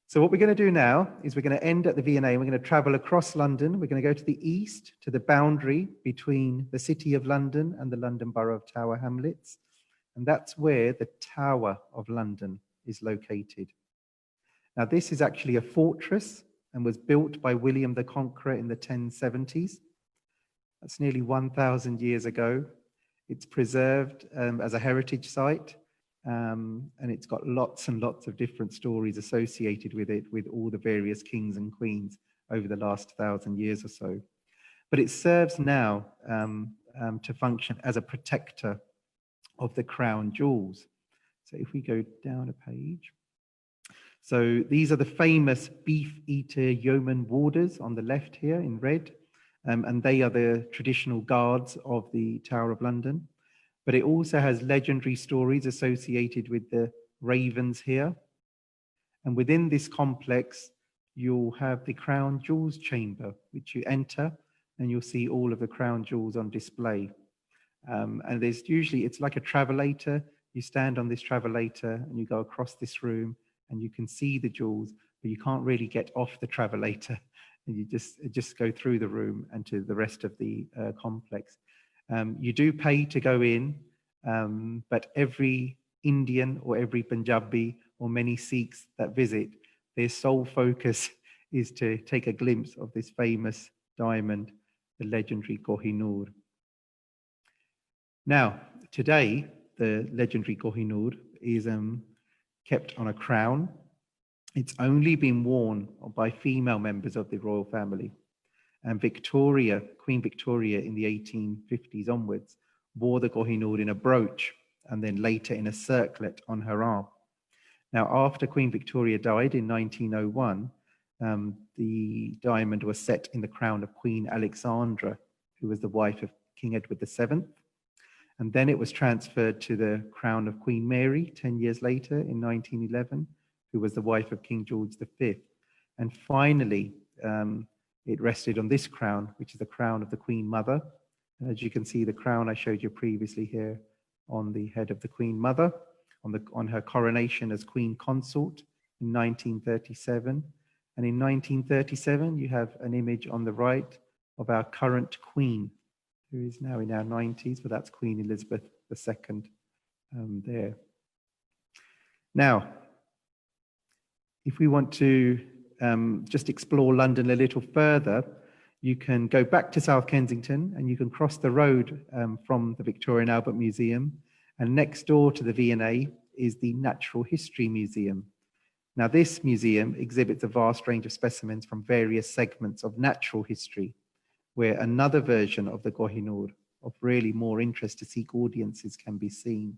So what we're going to do now is we're going to end at the V&A. We're going to travel across London. We're going to go to the east, to the boundary between the City of London and the London Borough of Tower Hamlets. And that's where the Tower of London is located. Now, this is actually a fortress and was built by William the Conqueror in the 1070s. That's nearly 1,000 years ago. It's preserved as a heritage site. And it's got lots and lots of different stories associated with it, with all the various kings and queens over the last 1,000 years or so. But it serves now to function as a protector of the crown jewels. So if we go down a page. So these are the famous beef eater yeoman warders on the left here in red. And they are the traditional guards of the Tower of London. But it also has legendary stories associated with the ravens here. And within this complex, you'll have the crown jewels chamber, which you enter, and you'll see all of the crown jewels on display. And there's usually, it's like a travelator. You stand on this travelator and you go across this room and you can see the jewels, but you can't really get off the travelator. And you just go through the room and to the rest of the complex. You do pay to go in, but every Indian or every Punjabi or many Sikhs that visit, their sole focus is to take a glimpse of this famous diamond, the legendary Kohinoor. Now, today, the legendary Kohinoor is kept on a crown. It's only been worn by female members of the royal family. And Victoria, Queen Victoria in the 1850s onwards, wore the Kohinoor in a brooch and then later in a circlet on her arm. Now, after Queen Victoria died in 1901, the diamond was set in the crown of Queen Alexandra, who was the wife of King Edward VII. And then it was transferred to the crown of Queen Mary 10 years later in 1911, who was the wife of King George V. And finally, it rested on this crown, which is the crown of the Queen Mother. And as you can see, the crown I showed you previously here on the head of the Queen Mother, on her coronation as Queen Consort in 1937. And in 1937, you have an image on the right of our current Queen, who is now in our 90s, but that's Queen Elizabeth II there. Now, if we want to just explore London a little further, you can go back to South Kensington and you can cross the road from the Victoria and Albert Museum. And next door to the V&A is the Natural History Museum. Now, this museum exhibits a vast range of specimens from various segments of natural history, where another version of the Kohinoor of really more interest to Sikh audiences can be seen.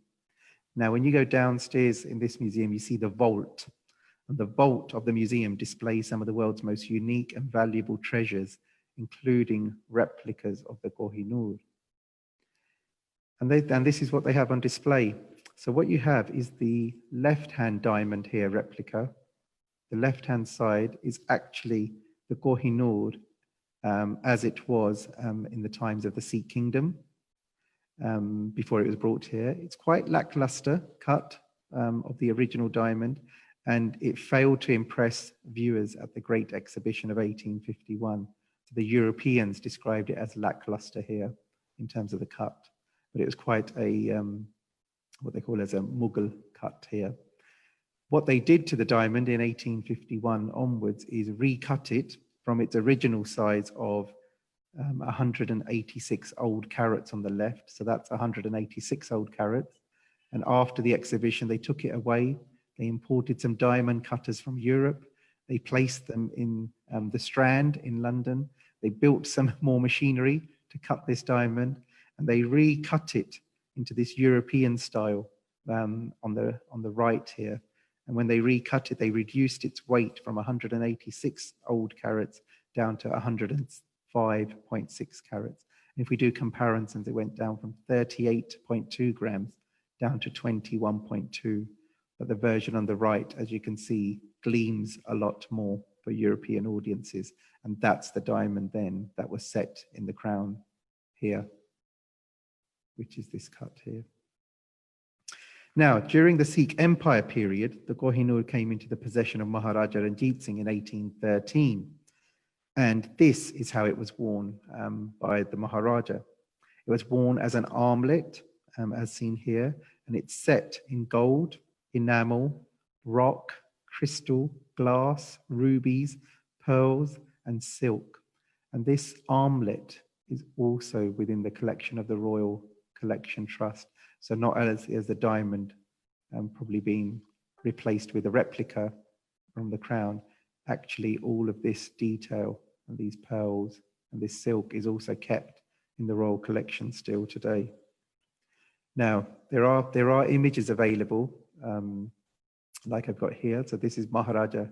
Now, when you go downstairs in this museum, you see the vault. And the vault of the museum displays some of the world's most unique and valuable treasures, including replicas of the Kohinoor. And this is what they have on display. So what you have is the left-hand diamond here replica. The left-hand side is actually the Kohinoor as it was in the times of the Sikh kingdom before it was brought here. It's quite lackluster cut of the original diamond, and it failed to impress viewers at the Great Exhibition of 1851. So the Europeans described it as lackluster here in terms of the cut, but it was quite a, what they call as a Mughal cut here. What they did to the diamond in 1851 onwards is recut it from its original size of 186 old carats on the left. So that's 186 old carats. And after the exhibition, they took it away. They imported some diamond cutters from Europe. They placed them in the Strand in London. They built some more machinery to cut this diamond, and they recut it into this European style on the right here. And when they recut it, they reduced its weight from 186 old carats down to 105.6 carats. And if we do comparisons, it went down from 38.2 grams down to 21.2. But the version on the right, as you can see, gleams a lot more for European audiences. And that's the diamond then that was set in the crown here, which is this cut here. Now, during the Sikh Empire period, the Kohinoor came into the possession of Maharaja Ranjit Singh in 1813. And this is how it was worn by the Maharaja. It was worn as an armlet, as seen here, and it's set in gold, enamel, rock, crystal, glass, rubies, pearls, and silk. And this armlet is also within the collection of the Royal Collection Trust. So not as the diamond probably being replaced with a replica from the crown, actually all of this detail and these pearls and this silk is also kept in the Royal Collection still today. Now, there are images available, like I've got here. So this is Maharaja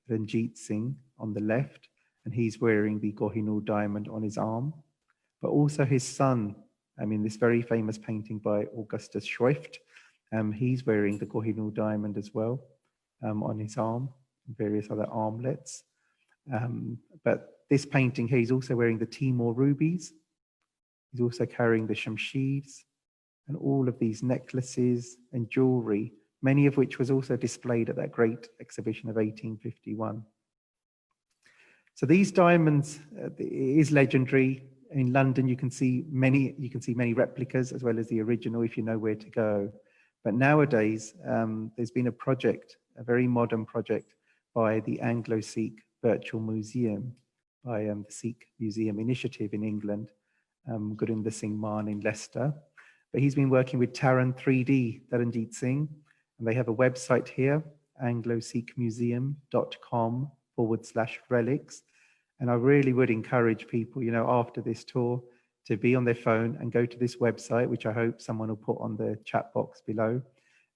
Ranjit Singh on the left, and he's wearing the Kohinoor diamond on his arm, but also his son, this very famous painting by Augustus Schweift, he's wearing the Kohinoor diamond as well on his arm, and various other armlets. But this painting here, he's also wearing the Timor rubies. He's also carrying the shamshirs and all of these necklaces and jewelry, many of which was also displayed at that great exhibition of 1851. So these diamonds is legendary. In London, you can see many replicas as well as the original if you know where to go. But nowadays, there's been a project, a very modern project by the Anglo-Sikh Virtual Museum, by the Sikh Museum Initiative in England, Gurinder Singh Maan in Leicester. But he's been working with Taran 3D, Ranjit Singh, and they have a website here, anglosikhmuseum.com/relics. And I really would encourage people, after this tour, to be on their phone and go to this website, which I hope someone will put on the chat box below.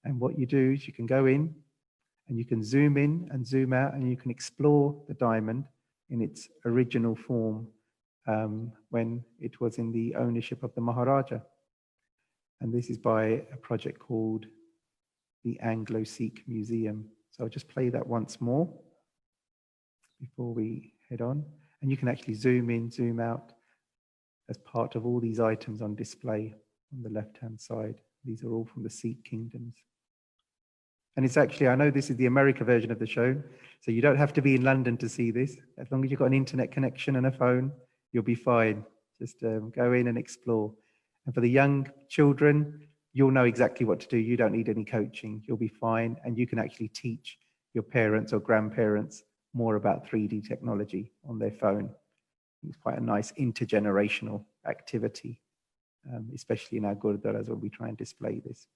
And what you do is you can go in and you can zoom in and zoom out and you can explore the diamond in its original form when it was in the ownership of the Maharaja. And this is by a project called the Anglo-Sikh Museum. So I'll just play that once more before we head on. And you can actually zoom in, zoom out as part of all these items on display on the left-hand side. These are all from the Sikh kingdoms. And it's actually, I know this is the America version of the show, so you don't have to be in London to see this. As long as you've got an internet connection and a phone, you'll be fine. Just go in and explore. And for the young children, you'll know exactly what to do. You don't need any coaching. You'll be fine. And you can actually teach your parents or grandparents more about 3D technology on their phone. It's quite a nice intergenerational activity, especially in our gurudwaras where we try and display this.